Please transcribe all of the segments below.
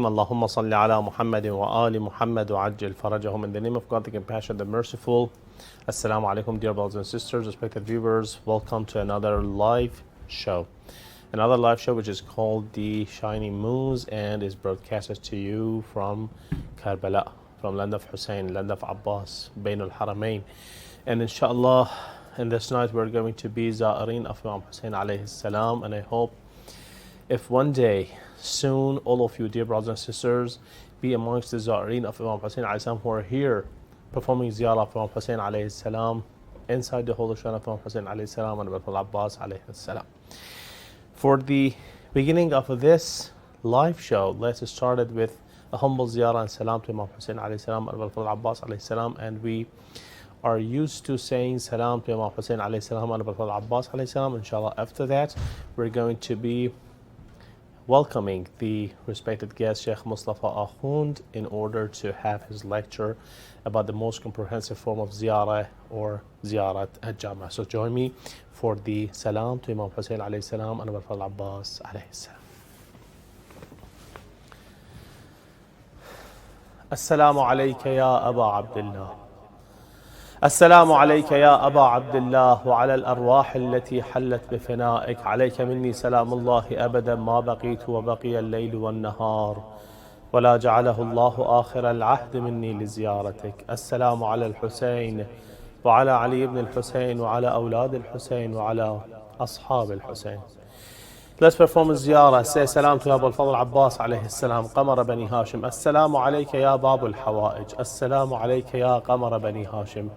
Allahumma salli ala Muhammadin wa ali Muhammad wa ajil farajahum. In the name of God, the compassionate, the merciful. Assalamu alaikum, dear brothers and sisters, respected viewers. Welcome to another live show. Another live show which is called The Shining Moons and is broadcasted to you from Karbala, from land of Hussein, land of Abbas, Bain al-Haramain. And inshallah, in this night we're going to be Za'irin of Imam Hussein alayhi salam. And I hope if one day, soon, all of you dear brothers and sisters be amongst the Za'irin of Imam Hussein alayhi salam who are here performing Ziyarah of Imam Hussein alayhi salam inside the holy shrine of Imam Hussein alayhi salam and Al Abbas alayhi salam. For the beginning of this live show, let's start it with a humble Ziyarah and salam to Imam Hussein alayhi salam and Al Abbas alayhi salam. And we are used to saying salam to Imam Hussein alayhi salam and Al Abbas alayhi salam. Inshallah, after that we're going to be welcoming the respected guest Sheikh Mustafa Akhund in order to have his lecture about the most comprehensive form of ziyarah or Ziyarah Al Jamiah. So join me for the salam to Imam Hussein alayhi salam and Al Abbas alayhi salam. Assalamu alayka ya Aba Abdullah. السلام عليك يا أبا عبد الله وعلى الأرواح التي حلت بفنائك. عليك مني سلام الله أبدا ما بقيت وبقي الليل والنهار ولا جعله الله آخر العهد مني لزيارتك. السلام على الحسين وعلى علي بن الحسين وعلى أولاد الحسين وعلى أصحاب الحسين. Let's perform الزيارة. Say salam to Abu al-Fadl Abbas عليه السلام قمر بني هاشم. السلام عليك يا باب الحوائج. السلام عليك يا قمر بني هاشم.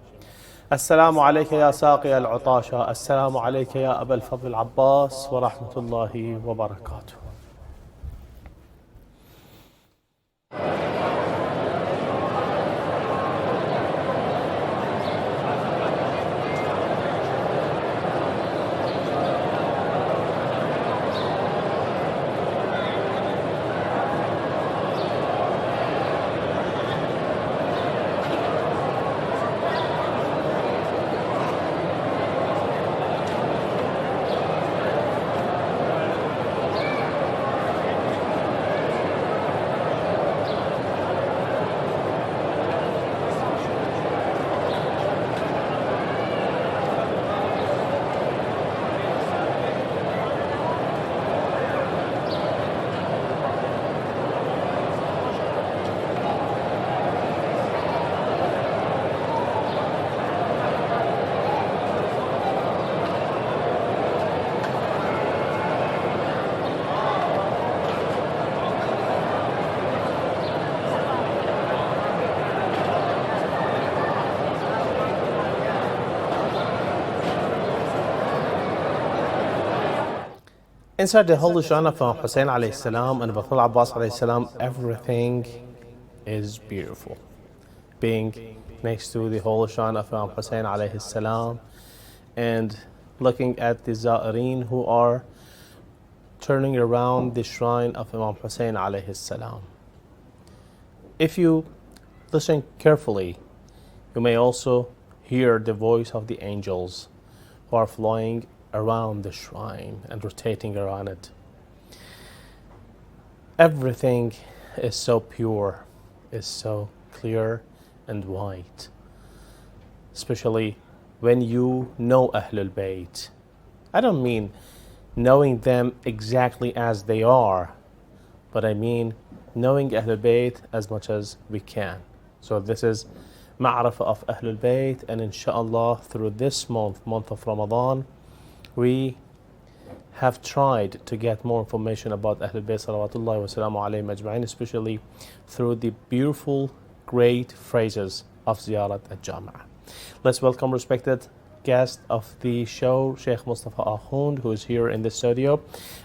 السلام عليك يا ساقي العطاشة. السلام عليك يا أبا الفضل العباس ورحمة الله وبركاته. Inside the holy shrine of Hussein alayhi salam and Al Abbas alayhi salam, everything is beautiful. Being next to the holy shrine of Hussein alayhi salam and looking at the Za'irin who are turning around the shrine of Imam Hussein alayhi salam. If you listen carefully, you may also hear the voice of the angels who are flying around the shrine and rotating around it. Everything is so pure, is so clear and white, especially when you know Ahlul Bayt. I don't mean knowing them exactly as they are, but I mean knowing Ahlul Bayt as much as we can. So this is Ma'rifah of Ahlul Bayt, and inshallah through this month of Ramadan, we have tried to get more information about Ahlul Bayt salawatullahi wa salamu alayhim ajma'in, especially through the beautiful, great phrases of Ziyarah Al Jamiah. Let's welcome respected guest of the show, Sheikh Mustafa Akhund, who is here in the studio,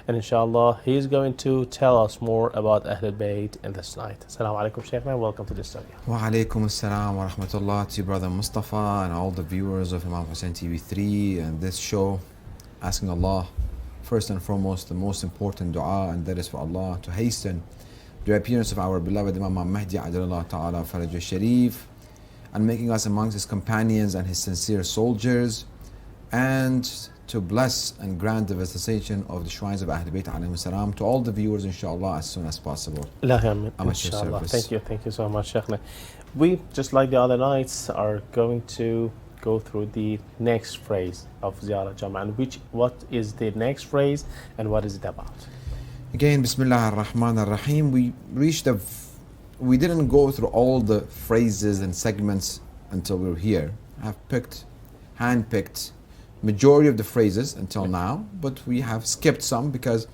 and inshallah he is going to tell us more about Ahlul Bayt in this night. Assalamu alaikum, Sheikh, man. Welcome to the studio. Wa alaikum assalam wa rahmatullah to brother Mustafa and all the viewers of Imam Hussein TV3 and this show, asking Allah first and foremost the most important dua, and that is for Allah to hasten the appearance of our beloved Imam Mahdi Ajlallah Ta'ala Faraj Sharif, and making us amongst his companions and his sincere soldiers, and to bless and grant the visitation of the shrines of Ahl Bayt alayhi salam to all the viewers, inshallah, as soon as possible. Inshallah. Thank you so much, Shaykhna. We, just like the other nights, are going to go through the next phrase of Ziyarah Al Jamiah. And what is the next phrase and what is it about? Again, Bismillah ar-Rahman ar-Rahim. We didn't go through all the phrases and segments until we were here. I've hand-picked majority of the phrases until now, but we have skipped some because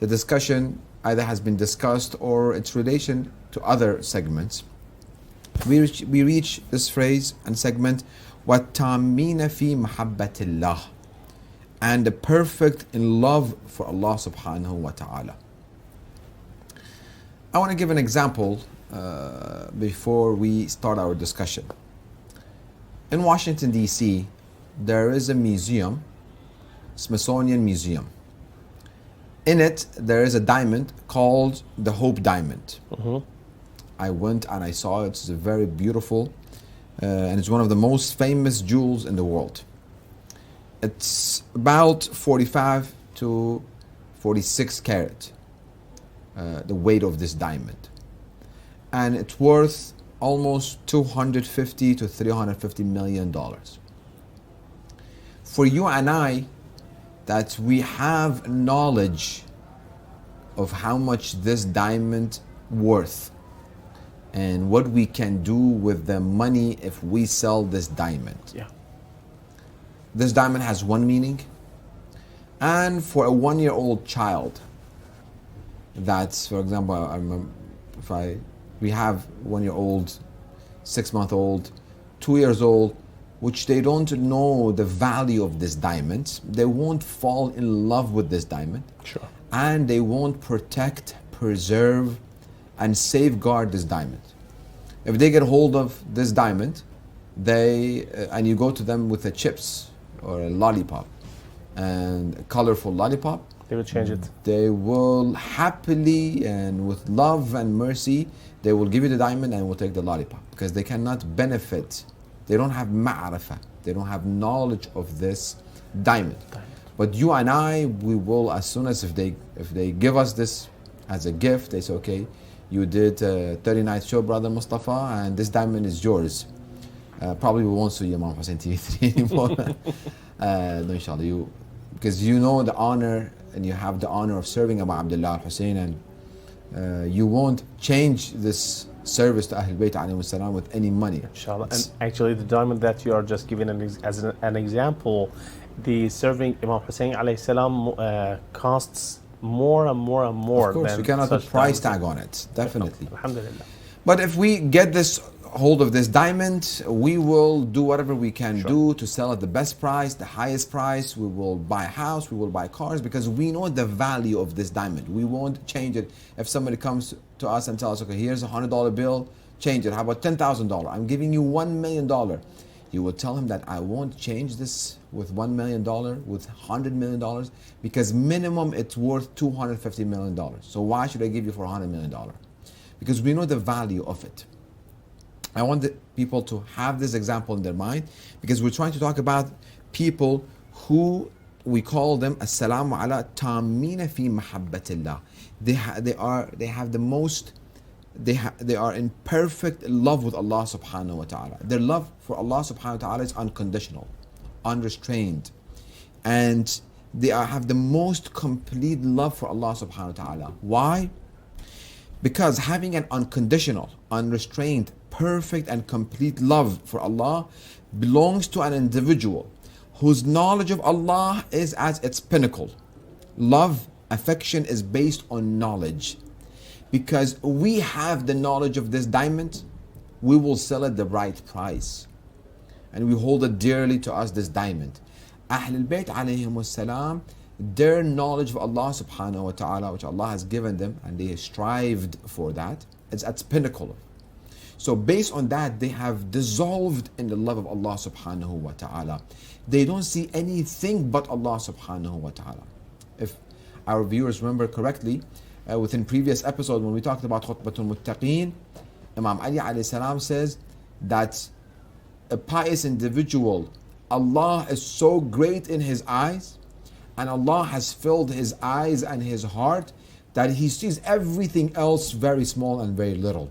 the discussion either has been discussed or its relation to other segments. We reach this phrase and segment, وَالتَّامِّينَ فِي مَحَبَّةِ اللَّهِ, and the perfect in love for Allah subhanahu wa ta'ala. I want to give an example before we start our discussion. In Washington, D.C., there is a museum, Smithsonian Museum. In it, there is a diamond called the Hope Diamond. I went and I saw it. It's very beautiful, and it's one of the most famous jewels in the world. It's about 45 to 46 carat, the weight of this diamond. And it's worth almost $250 to $350 million. For you and I, that we have knowledge of how much this diamond worth and what we can do with the money if we sell this diamond. Yeah. This diamond has one meaning, and for a 1-year-old child, that's, for example, I remember we have 1-year-old, 6-month-old, 2 years old, which they don't know the value of this diamond. They won't fall in love with this diamond. Sure. And they won't protect, preserve, and safeguard this diamond. If they get hold of this diamond, and you go to them with a chips or a lollipop, and a colorful lollipop, they will change it. They will happily and with love and mercy, they will give you the diamond and will take the lollipop, because they cannot benefit. They don't have ma'rifah. They don't have knowledge of this diamond. But you and I, we will, as soon as if they give us this as a gift, they say, okay, you did 30 show, Brother Mustafa, and this diamond is yours. Probably we won't see Imam Hussein TV3 anymore. No, inshallah, because you know the honor, and you have the honor of serving Abu Abdullah al-Hussein, and you won't change this service to Ahlul Bayt alayhi salam with any money. Inshallah. And actually, the diamond that you are just giving as an example, the serving Imam Hussein alayhi salam costs more and more and more. Of course, you cannot put price tag on it, definitely. Alhamdulillah. But if we get this hold of this diamond, we will do whatever we can do to sell at the best price, the highest price. We will buy a house, we will buy cars, because we know the value of this diamond. We won't change it. If somebody comes to us and tells us, okay, here's a $100 bill, change it. How about $10,000? I'm giving you $1 million. You will tell him that I won't change this with $1 million, with $100 million, because minimum it's worth $250 million. So why should I give you for $100 million? Because we know the value of it. I want the people to have this example in their mind, because we're trying to talk about people who we call them as-salamu ala tammina fi mahabbatillah. They are in perfect love with Allah subhanahu wa ta'ala. Their love for Allah subhanahu wa ta'ala is unconditional, unrestrained, and they have the most complete love for Allah subhanahu wa ta'ala. Why? Because having an unconditional, unrestrained, perfect and complete love for Allah belongs to an individual whose knowledge of Allah is at its pinnacle. Love, affection is based on knowledge. Because we have the knowledge of this diamond, we will sell it the right price. And we hold it dearly to us, this diamond. Ahlul Bayt alayhim salam, their knowledge of Allah subhanahu wa ta'ala, which Allah has given them, and they strived for that, it's at its pinnacle. So based on that, they have dissolved in the love of Allah subhanahu wa ta'ala. They don't see anything but Allah subhanahu wa ta'ala. If our viewers remember correctly, within previous episode when we talked about Khutbatul Muttaqeen, Imam Ali alayhi salam says that a pious individual, Allah is so great in his eyes, and Allah has filled his eyes and his heart that he sees everything else very small and very little.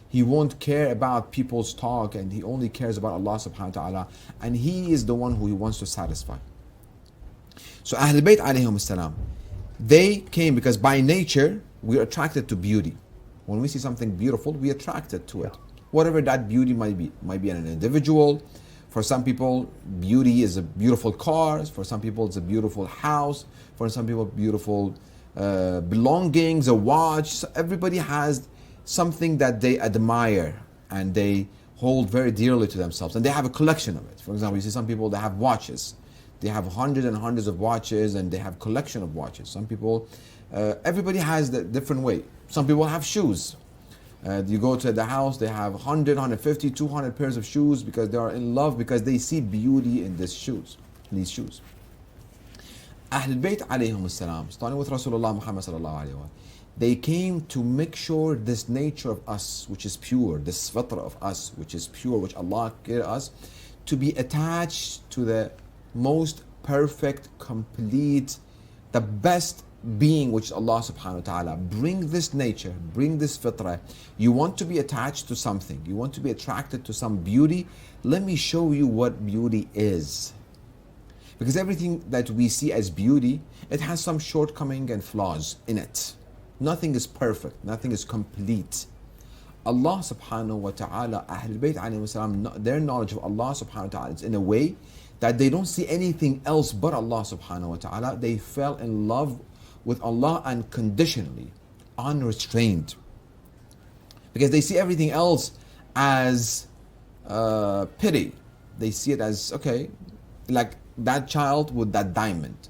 He won't care about people's talk, and he only cares about Allah subhanahu wa ta'ala, and he is the one who he wants to satisfy. So Ahlul Bayt alayhim salam, they came because by nature we're attracted to beauty. When we see something beautiful, we're attracted to it. Whatever that beauty might be in an individual. For some people, beauty is a beautiful car. For some people, it's a beautiful house. For some people, beautiful belongings, a watch. So everybody has something that they admire and they hold very dearly to themselves, and they have a collection of it. For example, you see some people that have watches. They have hundreds and hundreds of watches, and they have collection of watches. Some people, everybody has the different way. Some people have shoes. You go to the house, they have 100, 150, 200 pairs of shoes because they are in love, because they see beauty in these shoes. Ahlul Bayt alayhim salam, starting with Rasulullah Muhammad sallallahu alayhi wa, they came to make sure this nature of us, which is pure, this fitra of us, which is pure, which Allah gave us, to be attached to the most perfect, complete, the best being, which is Allah subhanahu wa ta'ala. Bring this nature, bring this fitrah. You want to be attached to something, you want to be attracted to some beauty. Let me show you what beauty is. Because everything that we see as beauty, it has some shortcoming and flaws in it. Nothing is perfect, nothing is complete. Allah subhanahu wa ta'ala, Ahlul Bayt alayhi salam, their knowledge of Allah subhanahu wa ta'ala is in a way that they don't see anything else but Allah subhanahu wa ta'ala. They fell in love with Allah unconditionally, unrestrained. Because they see everything else as pity. They see it as, okay, like that child with that diamond.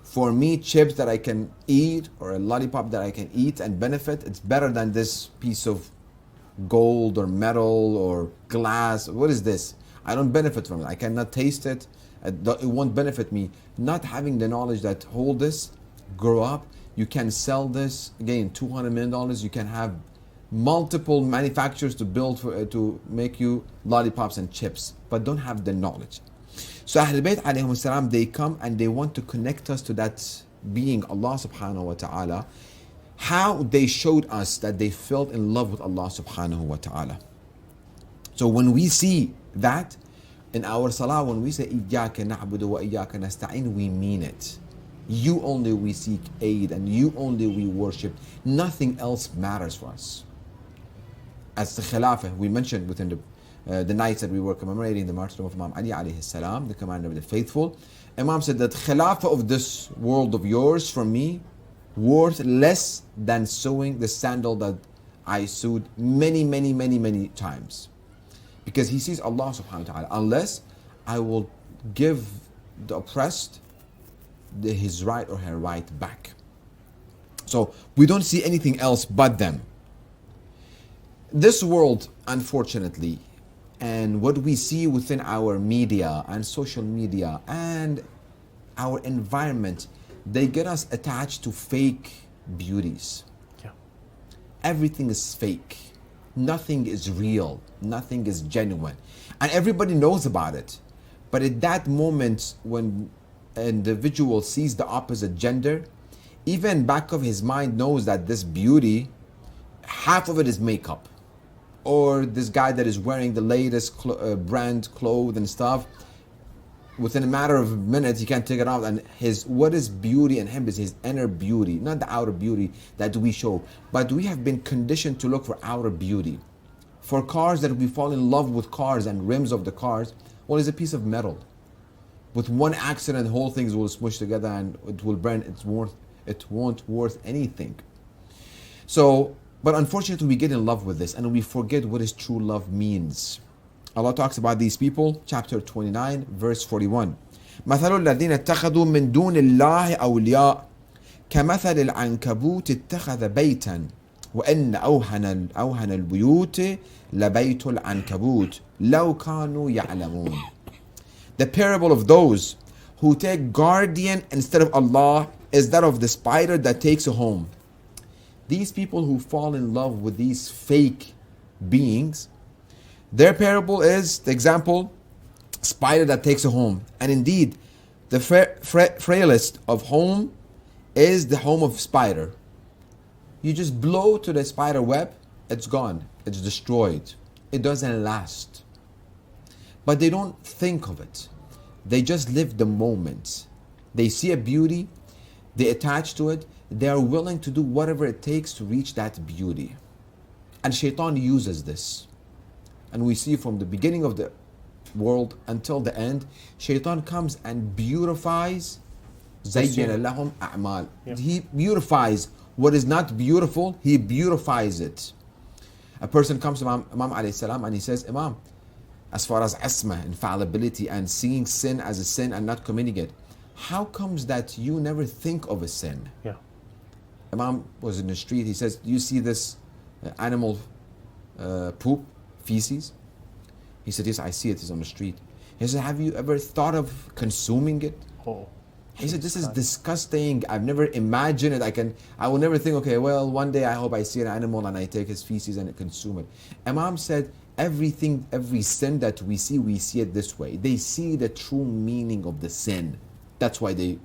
For me, chips that I can eat or a lollipop that I can eat and benefit, it's better than this piece of gold or metal or glass. What is this? I don't benefit from it. I cannot taste it. It won't benefit me. Not having the knowledge that hold this, grow up, you can sell this, again, $200 million, you can have multiple manufacturers to build to make you lollipops and chips, but don't have the knowledge. So Ahlul Bayt alayhim salam, they come and they want to connect us to that being, Allah subhanahu wa ta'ala. How they showed us that they fell in love with Allah subhanahu wa ta'ala. So when we see that in our salah, when we say إِيَّاكَ نَعْبُدُ وَإِيَّاكَ نَسْتَعِينُ, we mean it. You only we seek aid, and you only we worship. Nothing else matters for us. As the Khilafah, we mentioned within the nights that we were commemorating the martyrdom of Imam Ali alayhi salam, the commander of the faithful. Imam said that Khilafah of this world of yours for me worth less than sewing the sandal that I sewed many times. Because he sees Allah subhanahu wa ta'ala, unless I will give the oppressed his right or her right back. So we don't see anything else but them. This world, unfortunately, and what we see within our media and social media and our environment, they get us attached to fake beauties. Yeah. Everything is fake. Nothing is real. Nothing is genuine. And everybody knows about it. But at that moment, when an individual sees the opposite gender, even back of his mind knows that this beauty, half of it is makeup. Or this guy that is wearing the latest brand clothes and stuff, within a matter of minutes he can't take it off, and what is beauty in him is his inner beauty, not the outer beauty that we show. But we have been conditioned to look for outer beauty. For cars, that we fall in love with cars and rims of the cars, well, it's a piece of metal. With one accident, whole things will smush together and it will burn. It won't worth anything. So, but unfortunately, we get in love with this and we forget what is true love means. Allah talks about these people, chapter 29, verse 41. مثل الذين اتخذوا من دون الله أولياء كمثل العنكبوت اتخذ بيتا وإن أوهن البيوت لبيت العنكبوت لو كانوا يعلمون. The parable of those who take guardian instead of Allah is that of the spider that takes a home. These people who fall in love with these fake beings, their parable is the example, spider that takes a home. And indeed, the frailest of home is the home of spider. You just blow to the spider web, it's gone, it's destroyed. It doesn't last. But they don't think of it. They just live the moment. They see a beauty, they attach to it, they are willing to do whatever it takes to reach that beauty. And Shaitan uses this. And we see from the beginning of the world until the end, Shaitan comes and beautifies. زَيَّنَ لَهُمْ أَعْمَالٍ. He beautifies what is not beautiful, he beautifies it. A person comes to Imam alayhi salam and he says, Imam, as far as asma, infallibility, and seeing sin as a sin and not committing it, how comes that you never think of a sin? Yeah. Imam was in the street, he says, do you see this animal poop, feces? He said, yes, I see it, it's on the street. He said, have you ever thought of consuming it? Oh. He said, this is disgusting. I've never imagined it. I will never think, okay, well, one day I hope I see an animal and I take his feces and consume it. Imam said, every sin that we see it this way. They see the true meaning of the sin. That's why they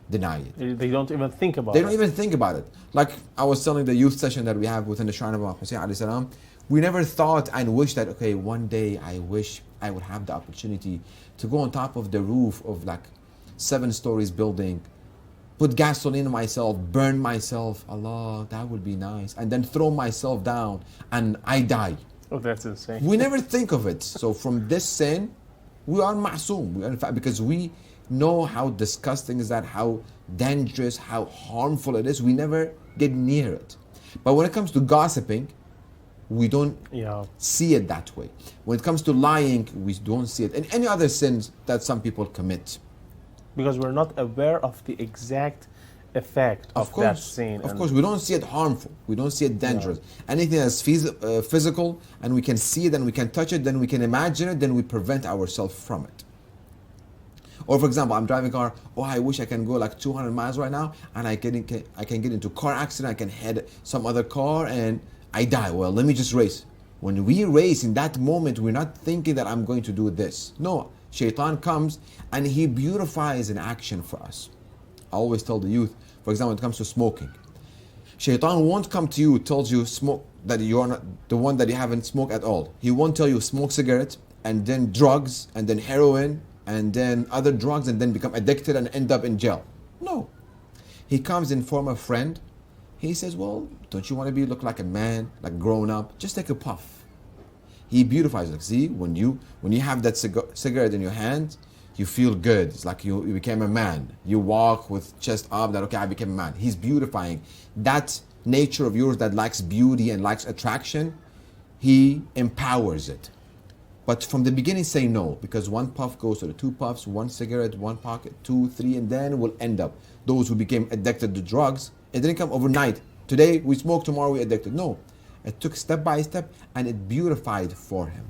deny it. They don't even think about it. They don't even think about it. Like I was telling the youth session that we have within the shrine of Imam Hussein alayhi salam, we never thought and wished that, okay, one day I wish I would have the opportunity to go on top of the roof of like 7 stories building, put gasoline on myself, burn myself, Allah, that would be nice, and then throw myself down and I die. Oh, that's insane. We never think of it. So from this sin, we are ma'soom. We are, in fact, because we know how disgusting is that, how dangerous, how harmful it is. We never get near it. But when it comes to gossiping, we don't see it that way. When it comes to lying, we don't see it. And any other sins that some people commit. Because we're not aware of the exact effect of that sin. Of course, we don't see it harmful. We don't see it dangerous. Anything that's physical and we can see it and we can touch it, then we can imagine it, then we prevent ourselves from it. Or for example, I'm driving a car, oh, I wish I can go like 200 miles right now and I can get into a car accident, I can hit some other car and I die. Well, let me just race. When we race, in that moment, we're not thinking that I'm going to do this. No, Shaitan comes and he beautifies an action for us. I always tell the youth, for example, when it comes to smoking, Shaitan won't come to you, tells you smoke, that you are not the one that you haven't smoked at all. He won't tell you smoke cigarettes and then drugs and then heroin and then other drugs and then become addicted and end up in jail. No. He comes in form of friend. He says, well, don't you want to look like a man, like grown up? Just take a puff. He beautifies it. See, when you have that cigarette in your hand, you feel good. It's like you became a man. You walk with chest up, that, okay, I became a man. He's beautifying. That nature of yours that likes beauty and likes attraction, he empowers it. But from the beginning, say no, because one puff goes to the 2 puffs, 1 cigarette, 1 pocket, 2, 3, and then will end up. Those who became addicted to drugs, it didn't come overnight. Today we smoke, tomorrow we addicted. No, it took step by step and it beautified for him.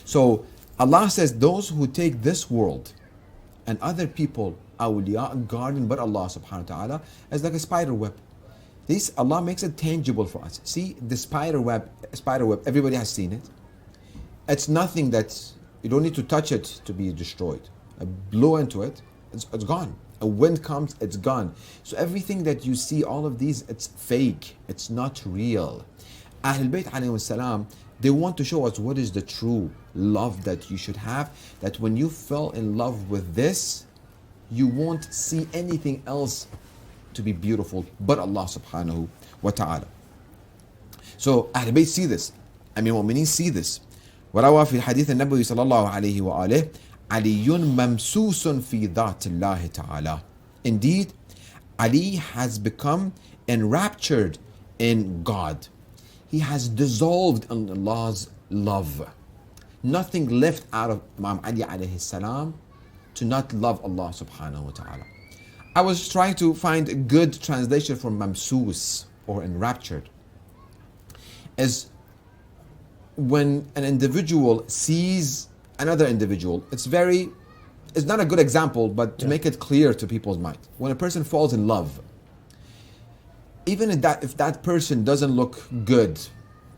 So Allah says those who take this world and other people, awliya, guardian, but Allah subhanahu wa ta'ala, as like a spider web. This Allah makes it tangible for us. See, the spider web, everybody has seen it. It's nothing that, you don't need to touch it to be destroyed. Blow into it, it's gone. A wind comes, it's gone. So everything that you see, all of these, it's fake. It's not real. Ahlul Bayt alayhi salam, they want to show us what is the true love that you should have. That when you fell in love with this, you won't see anything else to be beautiful but Allah subhanahu wa ta'ala. So Ahlul Bayt see this. Mu'mineen see this. وروى في الحديث النبوي صلى الله عليه وآله علي ممسوس في ذات الله تعالى. Indeed, Ali has become enraptured in God. He has dissolved in Allah's love. Nothing left out of Imam Ali alayhi salam to not love Allah subhanahu wa ta'ala. I was trying to find a good translation for mamsus or enraptured. As when an individual sees another individual, it's it's not a good example, but to make it clear to people's mind. When a person falls in love, even if that person doesn't look good,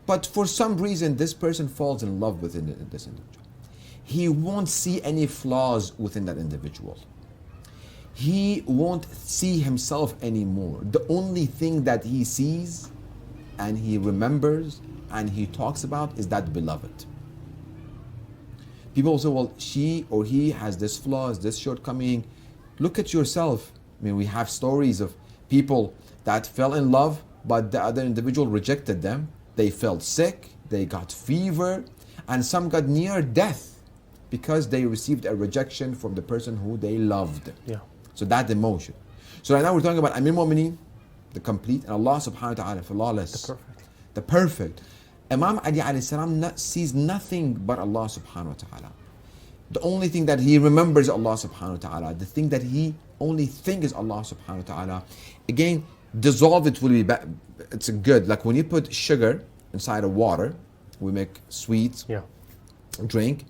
but for some reason this person falls in love with this individual, he won't see any flaws within that individual. He won't see himself anymore. The only thing that he sees and he remembers and he talks about is that beloved. People say, well, she or he has this flaws, this shortcoming. Look at yourself. I mean, we have stories of people that fell in love, but the other individual rejected them. They felt sick, they got fever, and some got near death because they received a rejection from the person who they loved. Yeah. So that emotion. So right now we're talking about Amir Mu'mineen, the complete, and Allah subhanahu wa ta'ala, flawless. The perfect. The perfect. Imam Ali alayhi salam sees nothing but Allah subhanahu wa ta'ala. The only thing that he remembers is Allah subhanahu wa ta'ala. The thing that he only thinks is Allah subhanahu wa ta'ala. Again, dissolve it will be it's a good. Like when you put sugar inside of water, we make sweet drink.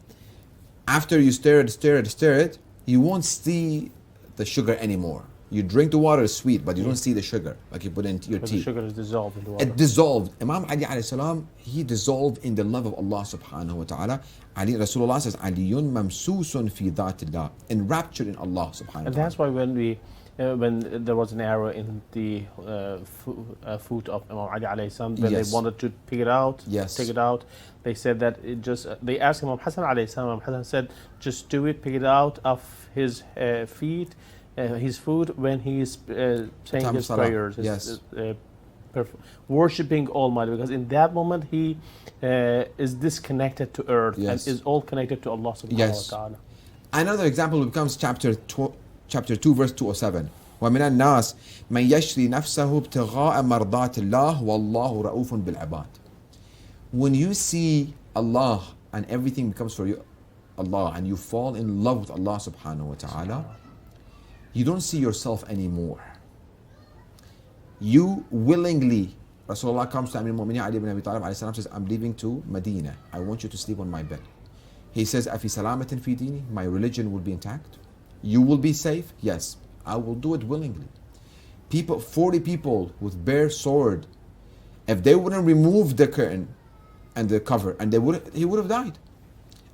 After you stir it, you won't see the sugar anymore. You drink the water, it's sweet, but you don't see the sugar like you put into your tea. The sugar is dissolved in the water. It dissolved. Imam Ali alayhi salam, he dissolved in the love of Allah subhanahu wa ta'ala. Ali Rasulullah says, Aliyun mamsusun fi dhatillah, enraptured in Allah subhanahu wa ta'ala. And that's why when there was an error in the food of Imam Ali alayhi salam, when they wanted to pick it out, take it out, they said that they asked Imam Hassan alayhi salam, Imam Hassan said, just do it, pick it out of his feet, his food when he is saying his prayers, worshipping Almighty, because in that moment he is disconnected to earth and is all connected to Allah subhanahu wa ta'ala. Another example becomes chapter 2 verse 207. وَمِنَ النَّاسِ مَنْ يَشْرِي نَفْسَهُ ابْتِغَاءَ مَرْضَاتِ اللَّهِ وَاللَّهُ رَؤُوفٌ بِالْعِبَادِ. When you see Allah and everything becomes for you Allah, and you fall in love with Allah subhanahu wa ta'ala, you don't see yourself anymore. You willingly, Rasulullah comes to Amir Mu'mineen Ali ibn Abi Talib alayhi salam, says, I'm leaving to Medina. I want you to sleep on my bed. He says, Afi salamatin fi dini, my religion will be intact. You will be safe. Yes, I will do it willingly. 40 people with bare sword, if they wouldn't remove the curtain and the cover, and he would have died.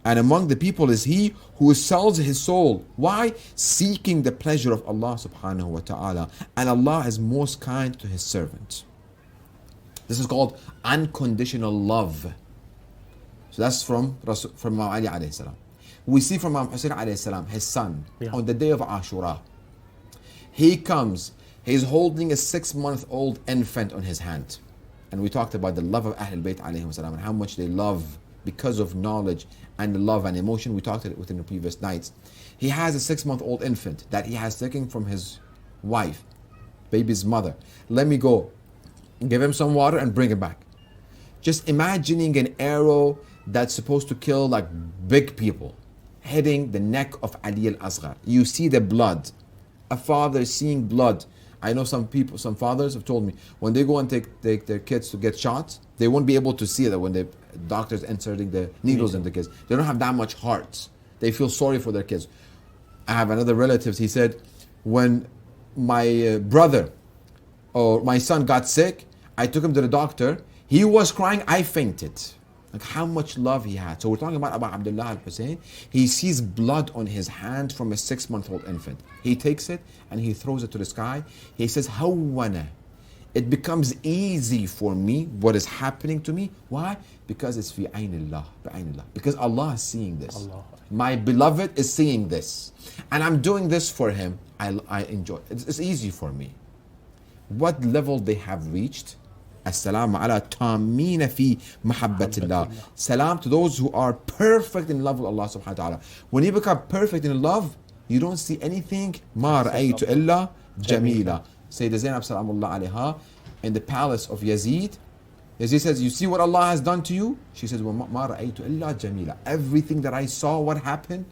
And among the people is he who sells his soul. Why? Seeking the pleasure of Allah subhanahu wa ta'ala. And Allah is most kind to his servant. This is called unconditional love. So that's from Imam Ali alayhi salam. We see from Imam Hussein alayhi salam, his son, on the day of Ashura. He comes, he's holding a 6-month-old infant on his hand. And we talked about the love of Ahlul Bayt alayhi salam and how much they love because of knowledge and the love and emotion. We talked about it within the previous nights. He has a 6-month-old infant that he has taken from his wife, baby's mother. Let me go, give him some water and bring him back. Just imagining an arrow that's supposed to kill like big people hitting the neck of Ali al-Asghar. You see the blood. A father seeing blood. I know some fathers have told me when they go and take their kids to get shots, they won't be able to see that when the doctors inserting the needles in the kids. They don't have that much heart. They feel sorry for their kids. I have another relative, he said, when my brother or my son got sick, I took him to the doctor. He was crying, I fainted. Like how much love he had. So we're talking about Abu Abdullah al-Hussein. He sees blood on his hand from a 6-month-old infant. He takes it and he throws it to the sky. He says, Hawwana. It becomes easy for me what is happening to me. Why? Because it's fi aynillah. Because Allah is seeing this. Allah. My beloved is seeing this. And I'm doing this for him. I enjoy it. It's easy for me. What level they have reached? As-salamu ala tamina fi mahabbatillah. Salam to those who are perfect in love with Allah subhanahu wa ta'ala. When you become perfect in love, you don't see anything ma ra'aytu illa jamila. Sayyidah Zainab salamullah alayha in the palace of Yazid. Yazid says, you see what Allah has done to you? She says, ma ra'aytu illa jamila. Everything that I saw, what happened?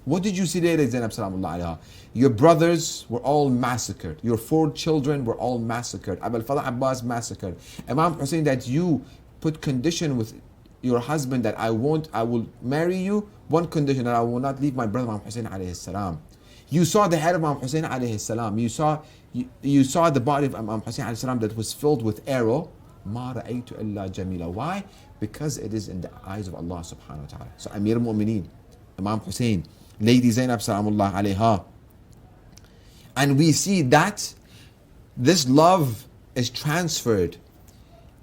What did you see there, Zainab salamullah alayha? Your brothers were all massacred. Your 4 children were all massacred. Abul Falah Abbas massacred. Imam Hussein, that you put condition with your husband that I will marry you, one condition, that I will not leave my brother Imam Hussein alayhi salam. You saw the head of Imam Hussein alayhi salam. You saw the body of Imam Hussein alayhi salam that was filled with arrow. ما رأيت إلا جميلة. Why? Because it is in the eyes of Allah subhanahu wa ta'ala. So Amir al-Mu'mineen, Imam Hussein, Lady Zainab salamullah alayha. And we see that this love is transferred.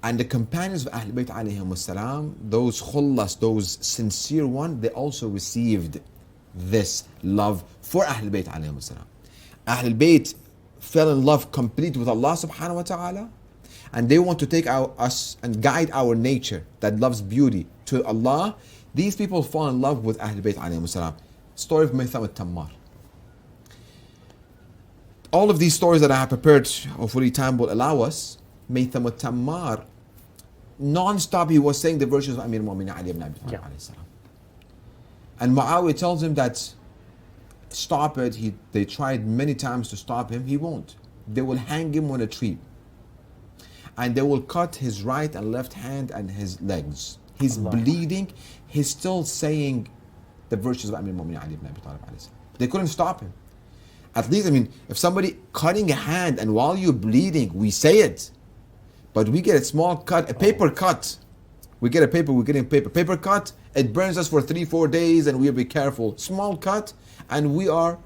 And the companions of Ahlul Bayt alayhim salam, those khullas, those sincere ones, they also received this love for Ahlul Bayt alayhim salam. Ahlul Bayt fell in love completely with Allah subhanahu wa ta'ala. And they want to take us and guide our nature that loves beauty to Allah. These people fall in love with Ahlul Bayt alayhim salam. Story of Maytham al-Tammar. All of these stories that I have prepared, hopefully time will allow us. Maytham al-Tammar, non-stop he was saying the virtues of Amir al-Mu'minin Ali ibn Abi Talib alayhi salam. And Muawiyah tells him that stop it. They tried many times to stop him. He won't. They will hang him on a tree. And they will cut his right and left hand and his legs. He's bleeding. He's still saying the virtues of Amir al-Mu'minin Ali ibn Abi Talib alayhi salam. They couldn't stop him. At least, if somebody cutting a hand and while you're bleeding, we say it. But we get a small cut, a paper cut. We're getting paper. Paper cut, it burns us for 3-4 days and we'll be careful. Small cut, and we are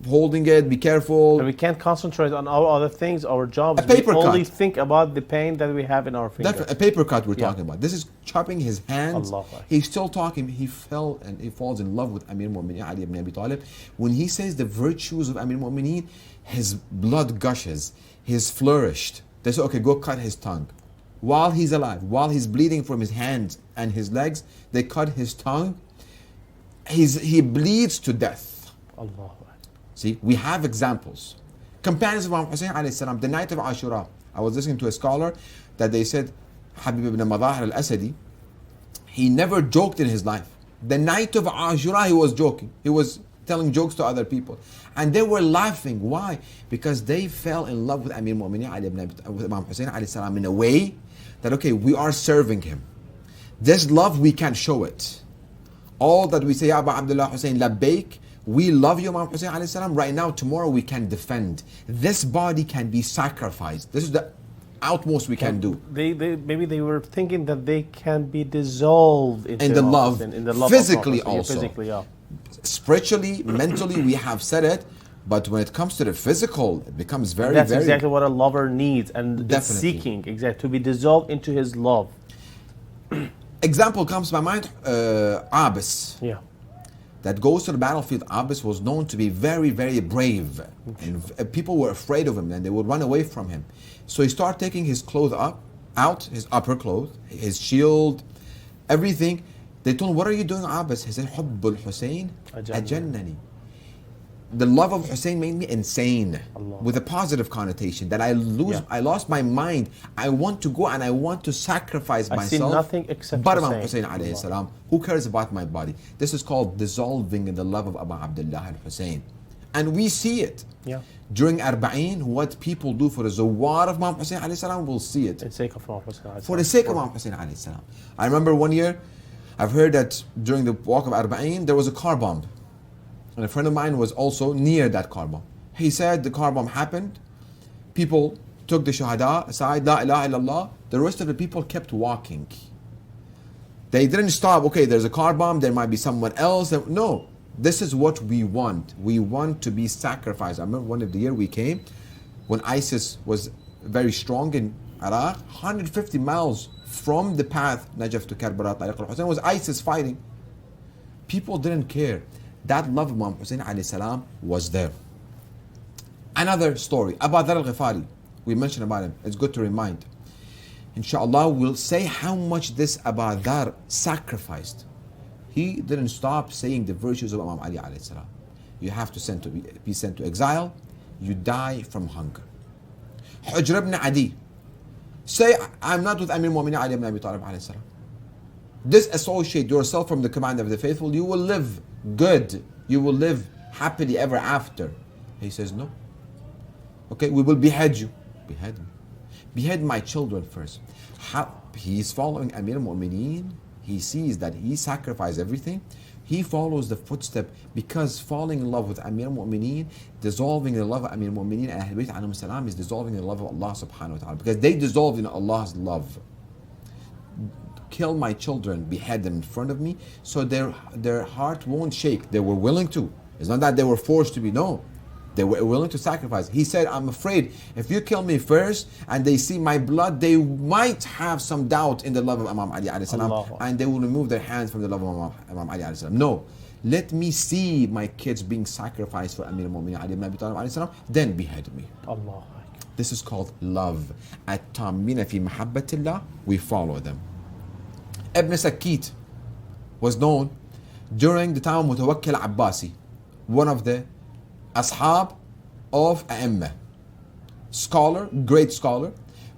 holding it, be careful. And we can't concentrate on our other things, our jobs. A paper we only cut. think about the pain that we have in our fingers. A paper cut we're talking about. This is chopping his hands. Allah. He's still talking. He fell and he falls in love with Amir al-Mu'minin Ali ibn Abi Talib. When he says the virtues of Amir al-Mu'minin, his blood gushes. He's flourished. They say, okay, go cut his tongue. While he's alive, while he's bleeding from his hands and his legs, they cut his tongue. He bleeds to death. Allah. See, we have examples. Companions of Imam Hussein alayhi salam, the night of Ashura. I was listening to a scholar that they said, Habib ibn Madahir al-Asadi, he never joked in his life. The night of Ashura, he was joking. He was telling jokes to other people. And they were laughing. Why? Because they fell in love with Amir al-Mu'minin Ali ibn Imam Hussein alayhi salam in a way that, okay, we are serving him. This love, we can show it. All that we say, Ya Abu Abdullah Hussein, labbaik, we love you, Imam Hussein alayhi salam. Right now, tomorrow we can defend. This body can be sacrificed. This is the utmost we can do. Maybe they were thinking that they can be dissolved into in the love physically of also. Physically, yeah. Spiritually, mentally, we have said it. But when it comes to the physical, it becomes very, That's very... exactly what a lover needs and is seeking, exactly, to be dissolved into his love. Example comes to my mind, Abbas. Yeah. That goes to the battlefield. Abbas was known to be very, very brave. And people were afraid of him and they would run away from him. So he started taking his clothes out, his upper clothes, his shield, everything. They told him, what are you doing, Abbas? He said, Hubbul Hussein ajannani. The love of Hussein made me insane. Allah. With a positive connotation that I lost my mind. I want to go and I want to sacrifice myself. I see nothing except but Imam Hussein alayhi salam. Who cares about my body? This is called dissolving in the love of Abu Abdullah al-Hussein. And we see it. Yeah. During Arba'een, what people do for the Zawar of Imam Hussein alayhi salam, we'll see it. For the sake of Imam Hussein alayhi salam. For the sake of Imam Hussein alayhi salam. I remember one year, I've heard that during the walk of Arba'een, there was a car bomb. And a friend of mine was also near that car bomb. He said the car bomb happened. People took the shahada aside, la ilaha illallah. The rest of the people kept walking. They didn't stop, okay, there's a car bomb, there might be someone else. No, this is what we want. We want to be sacrificed. I remember one of the year we came, when ISIS was very strong in Iraq, 150 miles from the path, Najaf to Karbala, Tariq al-Hussein, was ISIS fighting. People didn't care. That love of Imam Hussein alayhi salam was there. Another story, Abu Dharr al-Ghifari. We mentioned about him. It's good to remind. Inshallah, we'll say how much this Abu Dharr sacrificed. He didn't stop saying the virtues of Imam Ali alayhi salam. You have to be sent to exile. You die from hunger. Hujr ibn Adi. Say, I'm not with Amir al-Mu'minin Ali ibn Abi Talib alayhi salam. Disassociate yourself from the command of the faithful. You will live good. You will live happily ever after. He says, no. Okay, we will behead you. Behead me. Behead my children first. How? He's following Amir al-Mu'mineen he sees that he sacrificed everything, he follows the footstep, because falling in love with Amir al-Mu'mineen, dissolving the love of Amir al-Mu'mineen and Ahlul Bayt alayhim salam, is dissolving the love of Allah subhanahu wa ta'ala, because they dissolved in Allah's love. Kill my children, behead them in front of me, so their heart won't shake. They were willing to. It's not that they were forced to be, no. They were willing to sacrifice. He said, I'm afraid if you kill me first and they see my blood, they might have some doubt in the love of Imam Ali alayhi salam, and they will remove their hands from the love of Imam Ali alayhi salam. No, let me see my kids being sacrificed for Amir al-Mu'mineen Ali ibn Abi Talib alayhi salam, then behead me. Allah. This is called love. At-tamina fi mahabbatillah, we follow them. Ibn Sakit was known during the time of Mutawakkil Abbasi, one of the Ashab of A'imma, scholar, great scholar.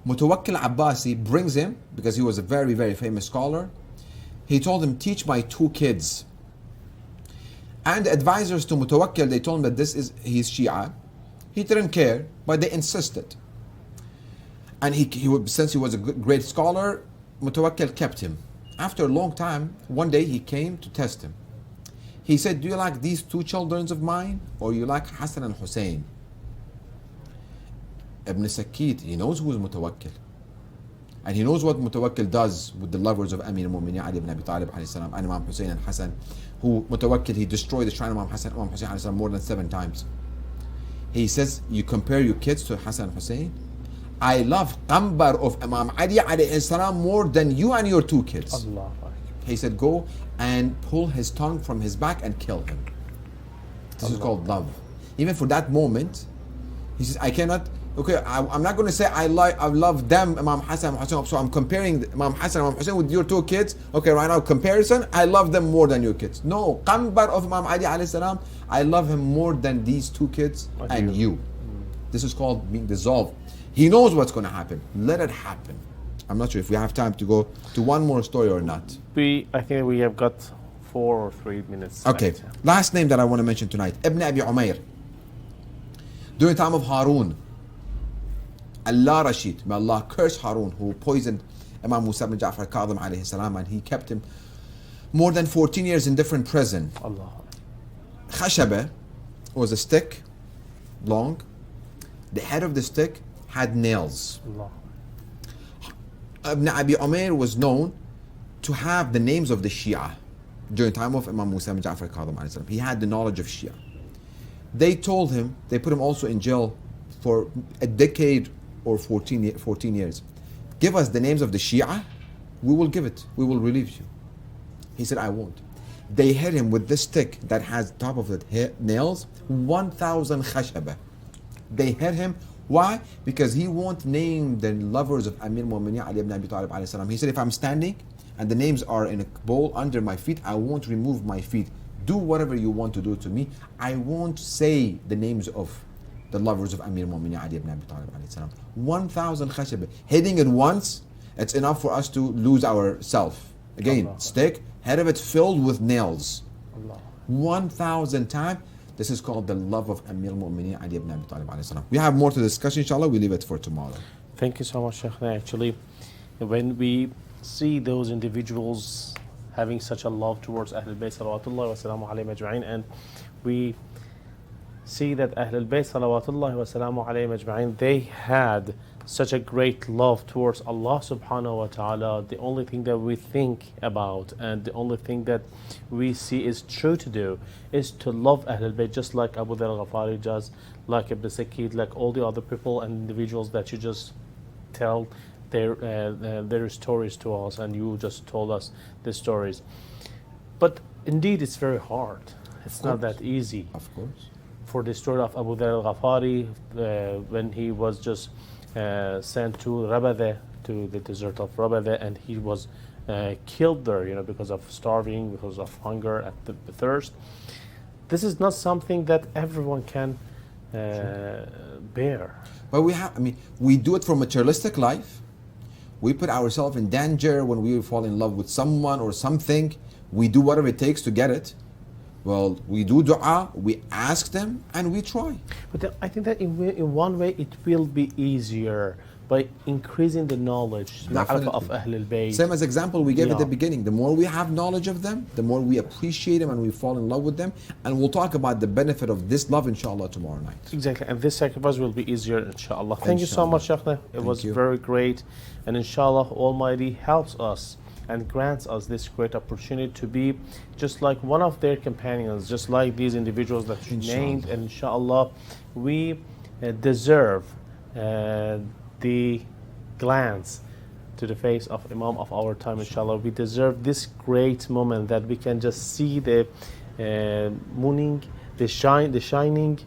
Mutawakkil Abbasi brings him, because he was a very, very famous scholar. He told him, teach my 2 kids. And the advisors to Mutawakkil, they told him that he's Shia. He didn't care, but they insisted. And since he was a great scholar, Mutawakkil kept him. After a long time, one day he came to test him. He said, do you like these 2 children of mine, or you like Hassan and Hussein? Ibn Sakit, he knows who is Mutawakkil. And he knows what Mutawakkil does with the lovers of Amir al-Mu'mineen Ali ibn Abi Talib alayhi salam, and Imam Hussein and Hassan, who Mutawakkil, he destroyed the shrine of Imam Hassan and Imam Hussein alayhi salam more than 7 times. He says, you compare your kids to Hassan and Hussein? I love Qambar of Imam Ali alayhi salam more than you and your 2 kids. Allah. He said, go and pull his tongue from his back and kill him. This is called love. Even for that moment, he says, I cannot, okay, I'm not going to say I love them, Imam Hassan and Hussein, so I'm comparing Imam Hassan and Imam Hussein with your 2 kids. Okay, right now, comparison, I love them more than your kids. No, Qambar of Imam Ali alayhi salam, I love him more than these 2 kids and you. This is called being dissolved. He knows what's going to happen. Let it happen. I'm not sure if we have time to go to one more story or not. I think we have got 4 or 3 minutes. Okay, last name that I want to mention tonight, Ibn Abi Umair. During the time of Harun, Allah Rashid, may Allah curse Harun, who poisoned Imam Musa ibn Ja'far Kadhim alayhi salam, and he kept him more than 14 years in different prison. Allah. Khashaba was a stick, long. The head of the stick had nails. Allah. Ibn Abi Umair was known to have the names of the Shia during the time of Imam Musa ibn Ja'far Kadhim alayhi salam. He had the knowledge of Shia. They told him, they put him also in jail for a decade or 14 years. Give us the names of the Shia, we will give it, we will relieve you. He said, I won't. They hit him with this stick that has top of it nails, 1,000 khashaba. They hit him. Why? Because he won't name the lovers of Amir al-Mu'mineen Ali ibn Abi Talib alayhi salam. He said, if I'm standing and the names are in a bowl under my feet, I won't remove my feet. Do whatever you want to do to me. I won't say the names of the lovers of Amir al-Mu'mineen Ali ibn Abi Talib alayhi salam. 1,000 khashab. Hitting it once, it's enough for us to lose ourself. Again, Allah. Stick, head of it filled with nails. Allah. 1,000 times. This is called the love of Amir al-Mu'mineen Ali ibn Abi Talib alayhi salam. We have more to discuss, inshallah. We leave it for tomorrow. Thank you so much, Sheikh. Actually, when we see those individuals having such a love towards Ahlul Bayt salawatullah wa salamu alayhim ajma'in, and we see that Ahlul Bayt salawatullah wa salamu alayhim ajma'in, they had such a great love towards Allah subhanahu wa ta'ala. The only thing that we think about and the only thing that we see is true to do is to love Ahlul Bayt, just like Abu Dharr al-Ghafari does, like Ibn Sakid, like all the other people and individuals that you just tell their stories to us, and you just told us the stories. But indeed, it's very hard. It's not that easy. Of course. For the story of Abu Dharr al-Ghafari, when he was just sent to Rabadeh, to the desert of Rabadeh, and he was killed there, because of starving, because of hunger, at the thirst. This is not something that everyone can bear. But we do it for materialistic life. We put ourselves in danger when we fall in love with someone or something. We do whatever it takes to get it. Well, we do dua, we ask them, and we try. But I think that in one way it will be easier by increasing the knowledge Definitely. of Ahl al-Bayt. Same as example we gave at Yeah. the beginning. The more we have knowledge of them, the more we appreciate them and we fall in love with them. And we'll talk about the benefit of this love, inshallah, tomorrow night. Exactly, and this sacrifice will be easier, inshallah. Thank you so Inshallah. much, Shaykhna. It Thank was you. very great, and inshallah, Almighty helps us and grants us this great opportunity to be just like one of their companions, just like these individuals that you named, and inshallah, we deserve the glance to the face of Imam of our time, inshallah. We deserve this great moment that we can just see the mooning, the shining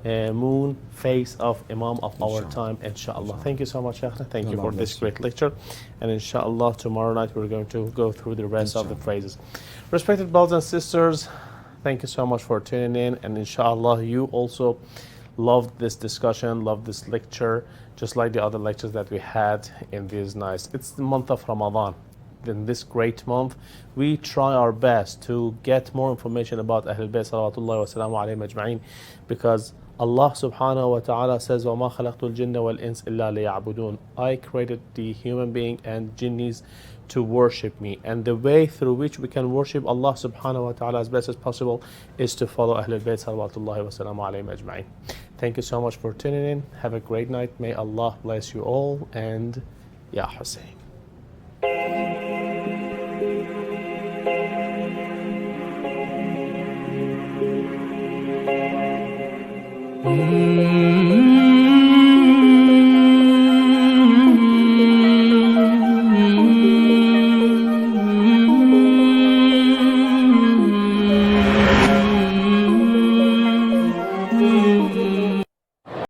moon face of Imam of our time, inshallah. Thank you so much, Shaykhna. Thank you for this great lecture. And inshallah, tomorrow night we're going to go through the rest of the phrases. Respected brothers and sisters, thank you so much for tuning in. And inshallah, you also loved this discussion, loved this lecture, just like the other lectures that we had in these nights. It's the month of Ramadan. In this great month, we try our best to get more information about Ahlul Bayt salawatullahi wa salamu alayhim ajma'in, because Allah subhanahu wa ta'ala says, وَمَا خَلَقْتُ الْجِنَّ وَالْإِنسِ إِلَّا لِيَعْبُدُونَ. I created the human being and jinnis to worship me. And the way through which we can worship Allah subhanahu wa ta'ala as best as possible is to follow Ahlul Bayt salawatullahi wa salamu alayhim ajma'in. Thank you so much for tuning in. Have a great night. May Allah bless you all. And Ya Hussein. Mm-hmm.